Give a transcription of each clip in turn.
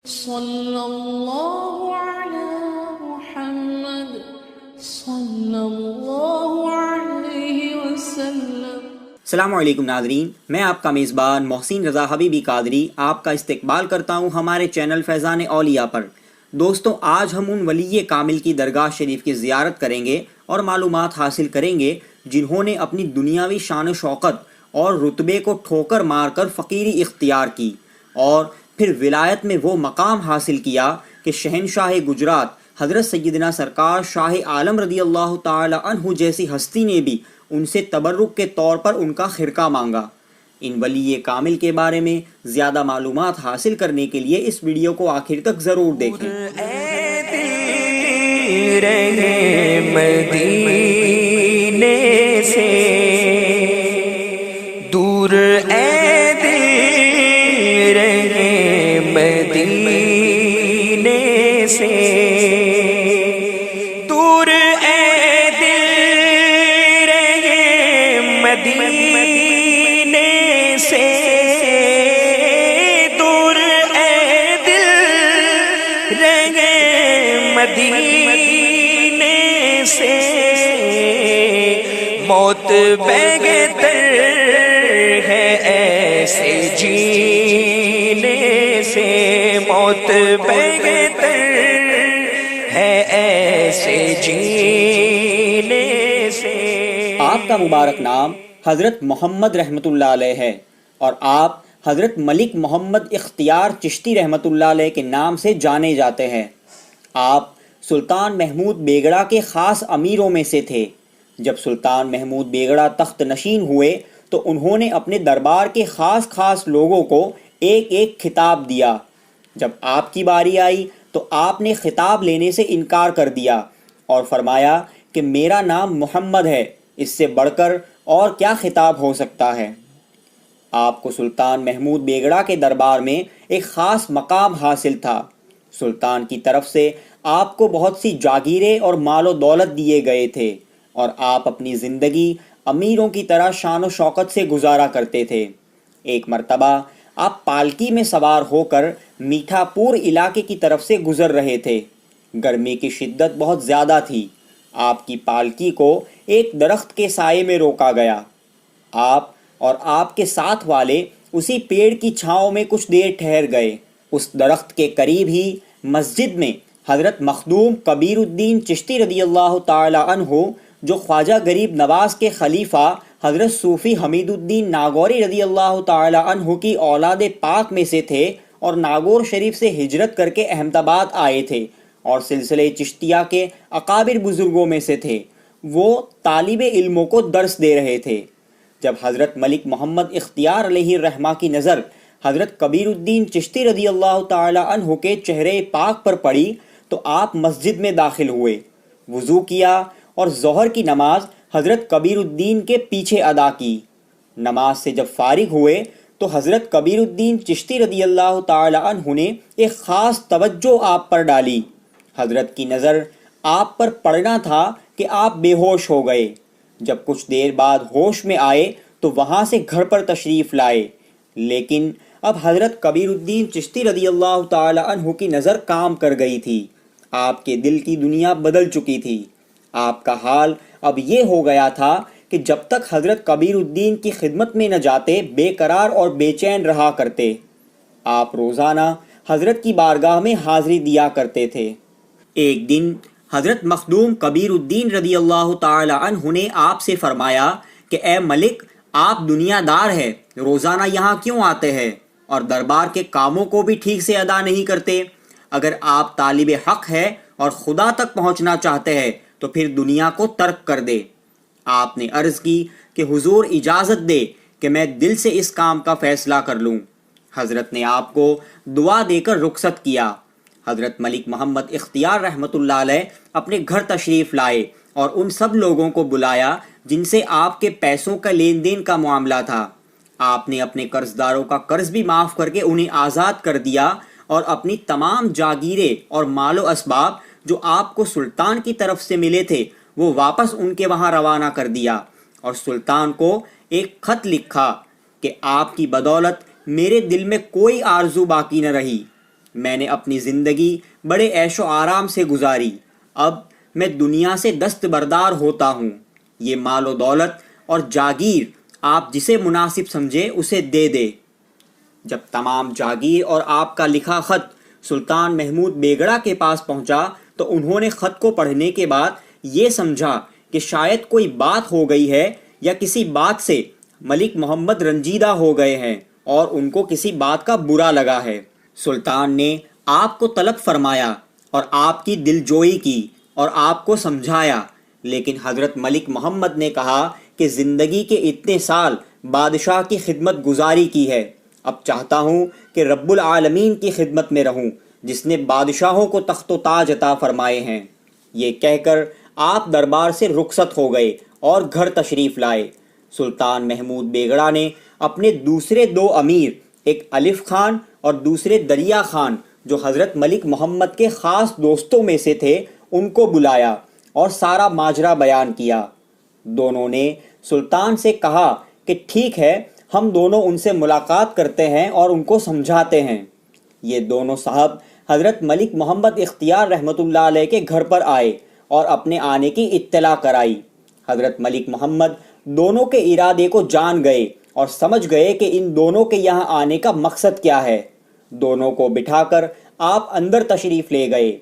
صلی اللہ علی محمد صلی اللہ علیہ وسلم۔ السلام علیکم ناظرین، میں آپ کا میزبان محسن رضا حبیبی قادری آپ کا استقبال کرتا ہوں ہمارے چینل فیضان اولیاء پر۔ دوستوں، آج ہم ان ولی کامل کی درگاہ شریف کی زیارت کریں گے اور معلومات حاصل کریں گے جنہوں نے اپنی دنیاوی شان و شوکت اور رتبے کو ٹھوکر مار کر فقیری اختیار کی اور پھر ولایت میں وہ مقام حاصل کیا کہ شہنشاہ گجرات حضرت سیدنا سرکار شاہ عالم رضی اللہ تعالی عنہ جیسی ہستی نے بھی ان سے تبرک کے طور پر ان کا خرقہ مانگا۔ ان ولی کامل کے بارے میں زیادہ معلومات حاصل کرنے کے لیے اس ویڈیو کو آخر تک ضرور دیکھیں۔ مدینے سے دور اے دل رہے مدینے سے، دور اے دل رہے مدینے سے، دور اے دل رہے مدینے سے، موت بہتر ہے ایسے جینے سے، موت بہتر ہے ایسے جینے سے۔ آپ کا مبارک نام حضرت محمد رحمۃ اللہ علیہ ہے اور آپ حضرت ملک محمد اختیار چشتی رحمۃ اللہ علیہ کے نام سے جانے جاتے ہیں۔ آپ سلطان محمود بیگڑا کے خاص امیروں میں سے تھے۔ جب سلطان محمود بیگڑا تخت نشین ہوئے تو انہوں نے اپنے دربار کے خاص لوگوں کو ایک ایک خطاب دیا۔ جب آپ کی باری آئی تو آپ نے خطاب لینے سے انکار کر دیا اور فرمایا کہ میرا نام محمد ہے، اس سے بڑھ کر اور کیا خطاب ہو سکتا ہے۔ آپ کو سلطان محمود بیگڑا کے دربار میں ایک خاص مقام حاصل تھا۔ سلطان کی طرف سے آپ کو بہت سی جاگیریں اور مال و دولت دیے گئے تھے اور آپ اپنی زندگی امیروں کی طرح شان و شوکت سے گزارا کرتے تھے۔ ایک مرتبہ آپ پالکی میں سوار ہو کر میٹھا پور علاقے کی طرف سے گزر رہے تھے۔ گرمی کی شدت بہت زیادہ تھی۔ آپ کی پالکی کو ایک درخت کے سائے میں روکا گیا۔ آپ اور آپ کے ساتھ والے اسی پیڑ کی چھاؤں میں کچھ دیر ٹھہر گئے۔ اس درخت کے قریب ہی مسجد میں حضرت مخدوم کبیر الدین چشتی رضی اللہ تعالی عنہ، جو خواجہ غریب نواز کے خلیفہ حضرت صوفی حمید الدین ناگوری رضی اللہ تعالی عنہ کی اولاد پاک میں سے تھے اور ناگور شریف سے ہجرت کر کے احمد آباد آئے تھے اور سلسلہ چشتیہ کے اکابر بزرگوں میں سے تھے، وہ طالب علموں کو درس دے رہے تھے۔ جب حضرت ملک محمد اختیار علیہ الرحمہ کی نظر حضرت کبیر الدین چشتی رضی اللہ تعالی عنہ کے چہرے پاک پر پڑی تو آپ مسجد میں داخل ہوئے، وضو کیا اور ظہر کی نماز حضرت کبیر الدین کے پیچھے ادا کی۔ نماز سے جب فارغ ہوئے تو حضرت کبیر الدین چشتی رضی اللہ تعالی عنہ نے ایک خاص توجہ آپ پر ڈالی۔ حضرت کی نظر آپ پر پڑنا تھا کہ آپ بے ہوش ہو گئے۔ جب کچھ دیر بعد ہوش میں آئے تو وہاں سے گھر پر تشریف لائے، لیکن اب حضرت کبیر الدین چشتی رضی اللہ تعالی عنہ کی نظر کام کر گئی تھی۔ آپ کے دل کی دنیا بدل چکی تھی۔ آپ کا حال اب یہ ہو گیا تھا کہ جب تک حضرت کبیر الدین کی خدمت میں نہ جاتے بے قرار اور بے چین رہا کرتے۔ آپ روزانہ حضرت کی بارگاہ میں حاضری دیا کرتے تھے۔ ایک دن حضرت مخدوم کبیر الدین رضی اللہ تعالی عنہ نے آپ سے فرمایا کہ اے ملک، آپ دنیا دار ہے، روزانہ یہاں کیوں آتے ہیں اور دربار کے کاموں کو بھی ٹھیک سے ادا نہیں کرتے؟ اگر آپ طالب حق ہے اور خدا تک پہنچنا چاہتے ہیں تو پھر دنیا کو ترک کر دے۔ آپ نے عرض کی کہ حضور اجازت دے کہ میں دل سے اس کام کا فیصلہ کر لوں۔ حضرت نے آپ کو دعا دے کر رخصت کیا۔ حضرت ملک محمد اختیار رحمۃ اللہ علیہ اپنے گھر تشریف لائے اور ان سب لوگوں کو بلایا جن سے آپ کے پیسوں کا لین دین کا معاملہ تھا۔ آپ نے اپنے قرض داروں کا قرض بھی معاف کر کے انہیں آزاد کر دیا اور اپنی تمام جاگیریں اور مال و اسباب جو آپ کو سلطان کی طرف سے ملے تھے وہ واپس ان کے وہاں روانہ کر دیا اور سلطان کو ایک خط لکھا کہ آپ کی بدولت میرے دل میں کوئی آرزو باقی نہ رہی۔ میں نے اپنی زندگی بڑے عیش و آرام سے گزاری، اب میں دنیا سے دستبردار ہوتا ہوں۔ یہ مال و دولت اور جاگیر آپ جسے مناسب سمجھے اسے دے دے۔ جب تمام جاگیر اور آپ کا لکھا خط سلطان محمود بیگڑا کے پاس پہنچا تو انہوں نے خط کو پڑھنے کے بعد یہ سمجھا کہ شاید کوئی بات ہو گئی ہے یا کسی بات سے ملک محمد رنجیدہ ہو گئے ہیں اور ان کو کسی بات کا برا لگا ہے۔ سلطان نے آپ کو طلب فرمایا اور آپ کی دل جوئی کی اور آپ کو سمجھایا، لیکن حضرت ملک محمد نے کہا کہ زندگی کے اتنے سال بادشاہ کی خدمت گزاری کی ہے، اب چاہتا ہوں کہ رب العالمین کی خدمت میں رہوں جس نے بادشاہوں کو تخت و تاج عطا فرمائے ہیں۔ یہ کہہ کر آپ دربار سے رخصت ہو گئے اور گھر تشریف لائے۔ سلطان محمود بیگڑا نے اپنے دوسرے دو امیر، ایک الف خان اور دوسرے دریا خان جو حضرت ملک محمد کے خاص دوستوں میں سے تھے، ان کو بلایا اور سارا ماجرا بیان کیا۔ دونوں نے سلطان سے کہا کہ ٹھیک ہے، ہم دونوں ان سے ملاقات کرتے ہیں اور ان کو سمجھاتے ہیں۔ یہ دونوں صاحب حضرت ملک محمد اختیار رحمۃ اللہ علیہ کے گھر پر آئے اور اپنے آنے کی اطلاع کرائی۔ حضرت ملک محمد دونوں کے ارادے کو جان گئے اور سمجھ گئے کہ ان دونوں کے یہاں آنے کا مقصد کیا ہے۔ دونوں کو بٹھا کر آپ اندر تشریف لے گئے،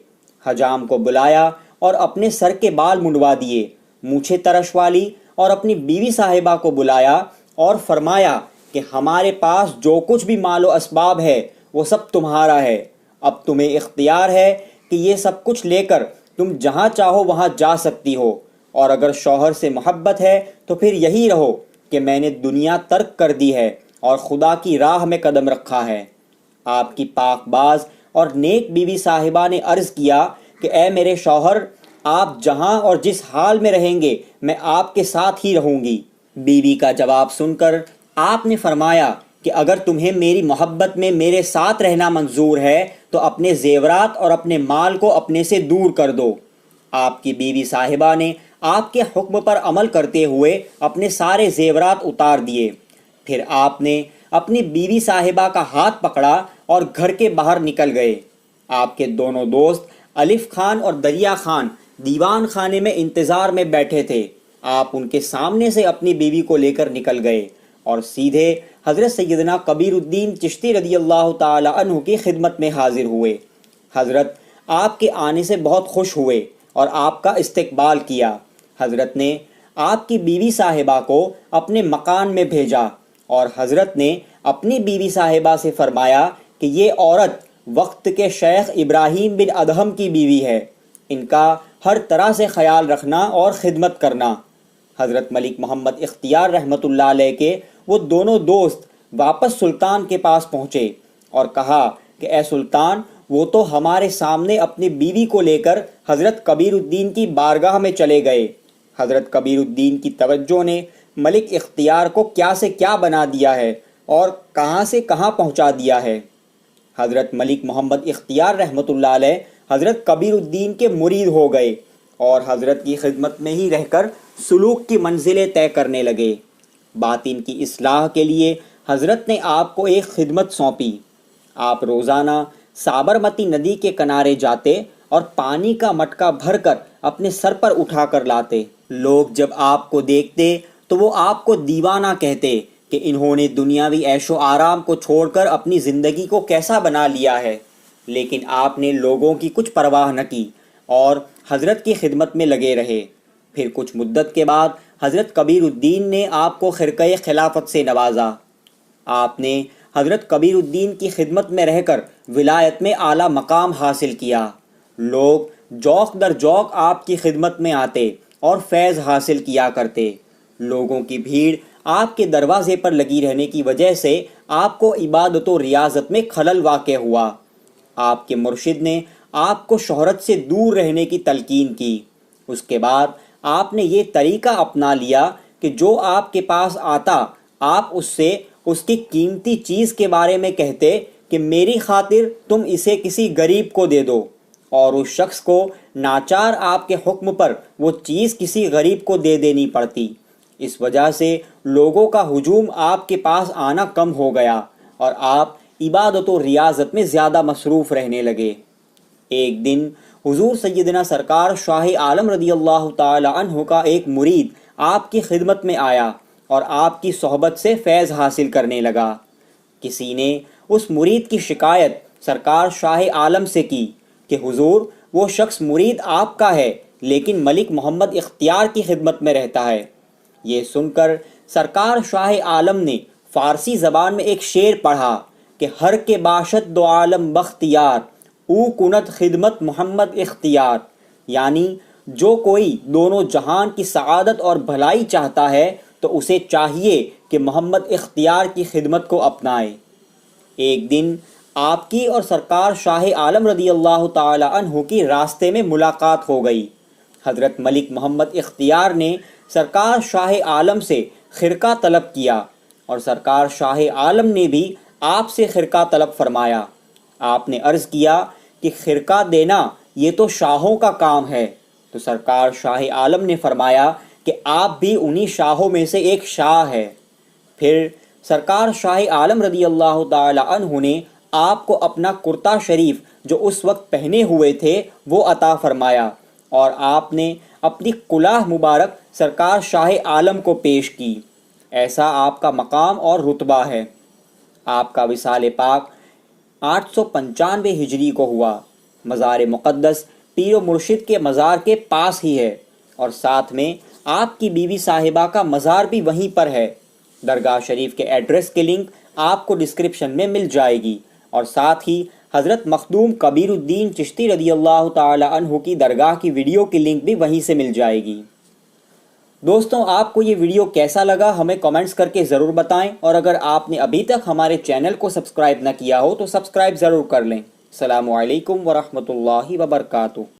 حجام کو بلایا اور اپنے سر کے بال منڈوا دیے، مونچھیں ترشوا لی اور اپنی بیوی صاحبہ کو بلایا اور فرمایا کہ ہمارے پاس جو کچھ بھی مال و اسباب ہے وہ سب تمہارا ہے، اب تمہیں اختیار ہے کہ یہ سب کچھ لے کر تم جہاں چاہو وہاں جا سکتی ہو، اور اگر شوہر سے محبت ہے تو پھر یہی رہو کہ میں نے دنیا ترک کر دی ہے اور خدا کی راہ میں قدم رکھا ہے۔ آپ کی پاک باز اور نیک بیوی صاحبہ نے عرض کیا کہ اے میرے شوہر، آپ جہاں اور جس حال میں رہیں گے میں آپ کے ساتھ ہی رہوں گی۔ بیوی کا جواب سن کر آپ نے فرمایا کہ اگر تمہیں میری محبت میں میرے ساتھ رہنا منظور ہے تو اپنے زیورات اور اپنے مال کو اپنے سے دور کر دو۔ آپ کی بیوی صاحبہ نے آپ کے حکم پر عمل کرتے ہوئے اپنے سارے زیورات اتار دیے۔ پھر آپ نے اپنی بیوی صاحبہ کا ہاتھ پکڑا اور گھر کے باہر نکل گئے۔ آپ کے دونوں دوست الف خان اور دریا خان دیوان خانے میں انتظار میں بیٹھے تھے۔ آپ ان کے سامنے سے اپنی بیوی کو لے کر نکل گئے اور سیدھے حضرت سیدنا کبیر الدین چشتی رضی اللہ تعالی عنہ کی خدمت میں حاضر ہوئے۔ حضرت آپ کے آنے سے بہت خوش ہوئے اور آپ کا استقبال کیا۔ حضرت نے آپ کی بیوی صاحبہ کو اپنے مکان میں بھیجا اور حضرت نے اپنی بیوی صاحبہ سے فرمایا کہ یہ عورت وقت کے شیخ ابراہیم بن ادہم کی بیوی ہے، ان کا ہر طرح سے خیال رکھنا اور خدمت کرنا۔ حضرت ملک محمد اختیار رحمۃ اللہ علیہ کے وہ دونوں دوست واپس سلطان کے پاس پہنچے اور کہا کہ اے سلطان، وہ تو ہمارے سامنے اپنی بیوی کو لے کر حضرت کبیر الدین کی بارگاہ میں چلے گئے۔ حضرت کبیر الدین کی توجہ نے ملک اختیار کو کیا سے کیا بنا دیا ہے اور کہاں سے کہاں پہنچا دیا ہے۔ حضرت ملک محمد اختیار رحمۃ اللہ علیہ حضرت کبیر الدین کے مرید ہو گئے اور حضرت کی خدمت میں ہی رہ کر سلوک کی منزلیں طے کرنے لگے۔ باطن کی اصلاح کے لیے حضرت نے آپ کو ایک خدمت سونپی۔ آپ روزانہ سابرمتی ندی کے کنارے جاتے اور پانی کا مٹکا بھر کر اپنے سر پر اٹھا کر لاتے۔ لوگ جب آپ کو دیکھتے تو وہ آپ کو دیوانہ کہتے کہ انہوں نے دنیاوی عیش و آرام کو چھوڑ کر اپنی زندگی کو کیسا بنا لیا ہے، لیکن آپ نے لوگوں کی کچھ پرواہ نہ کی اور حضرت کی خدمت میں لگے رہے۔ پھر کچھ مدت کے بعد حضرت کبیر الدین نے آپ کو خرقہ خلافت سے نوازا۔ آپ نے حضرت کبیر الدین کی خدمت میں رہ کر ولایت میں اعلیٰ مقام حاصل کیا۔ لوگ جوق در جوق آپ کی خدمت میں آتے اور فیض حاصل کیا کرتے۔ لوگوں کی بھیڑ آپ کے دروازے پر لگی رہنے کی وجہ سے آپ کو عبادت و ریاضت میں خلل واقع ہوا۔ آپ کے مرشد نے آپ کو شہرت سے دور رہنے کی تلقین کی۔ اس کے بعد آپ نے یہ طریقہ اپنا لیا کہ جو آپ کے پاس آتا آپ اس سے اس کی قیمتی چیز کے بارے میں کہتے کہ میری خاطر تم اسے کسی غریب کو دے دو، اور اس شخص کو ناچار آپ کے حکم پر وہ چیز کسی غریب کو دے دینی پڑتی۔ اس وجہ سے لوگوں کا ہجوم آپ کے پاس آنا کم ہو گیا اور آپ عبادت و ریاضت میں زیادہ مصروف رہنے لگے۔ ایک دن حضور سیدنا سرکار شاہ عالم رضی اللہ تعالی عنہ کا ایک مرید آپ کی خدمت میں آیا اور آپ کی صحبت سے فیض حاصل کرنے لگا۔ کسی نے اس مرید کی شکایت سرکار شاہ عالم سے کی کہ حضور وہ شخص مرید آپ کا ہے لیکن ملک محمد اختیار کی خدمت میں رہتا ہے۔ یہ سن کر سرکار شاہ عالم نے فارسی زبان میں ایک شعر پڑھا کہ ہر کے باشد دو عالم بختیار او کنت خدمت محمد اختیار، یعنی جو کوئی دونوں جہان کی سعادت اور بھلائی چاہتا ہے تو اسے چاہیے کہ محمد اختیار کی خدمت کو اپنائے۔ ایک دن آپ کی اور سرکار شاہ عالم رضی اللہ تعالی عنہ کی راستے میں ملاقات ہو گئی۔ حضرت ملک محمد اختیار نے سرکار شاہ عالم سے خرقہ طلب کیا اور سرکار شاہ عالم نے بھی آپ سے خرقہ طلب فرمایا۔ آپ نے عرض کیا کہ خرقہ دینا یہ تو شاہوں کا کام ہے، تو سرکار شاہ عالم نے فرمایا کہ آپ بھی انہی شاہوں میں سے ایک شاہ ہے۔ پھر سرکار شاہ عالم رضی اللہ تعالی عنہ نے آپ کو اپنا کرتا شریف جو اس وقت پہنے ہوئے تھے وہ عطا فرمایا اور آپ نے اپنی کلاه مبارک سرکار شاہ عالم کو پیش کی۔ ایسا آپ کا مقام اور رتبہ ہے۔ آپ کا وصال پاک 895 ہجری کو ہوا۔ مزار مقدس پیر و مرشد کے مزار کے پاس ہی ہے اور ساتھ میں آپ کی بیوی صاحبہ کا مزار بھی وہیں پر ہے۔ درگاہ شریف کے ایڈریس کے لنک آپ کو ڈسکرپشن میں مل جائے گی اور ساتھ ہی حضرت مخدوم کبیر الدین چشتی رضی اللہ تعالی عنہ کی درگاہ کی ویڈیو کی لنک بھی وہیں سے مل جائے گی۔ دوستوں، آپ کو یہ ویڈیو کیسا لگا ہمیں کمنٹس کر کے ضرور بتائیں، اور اگر آپ نے ابھی تک ہمارے چینل کو سبسکرائب نہ کیا ہو تو سبسکرائب ضرور کر لیں۔ السلام علیکم ورحمۃ اللہ وبرکاتہ۔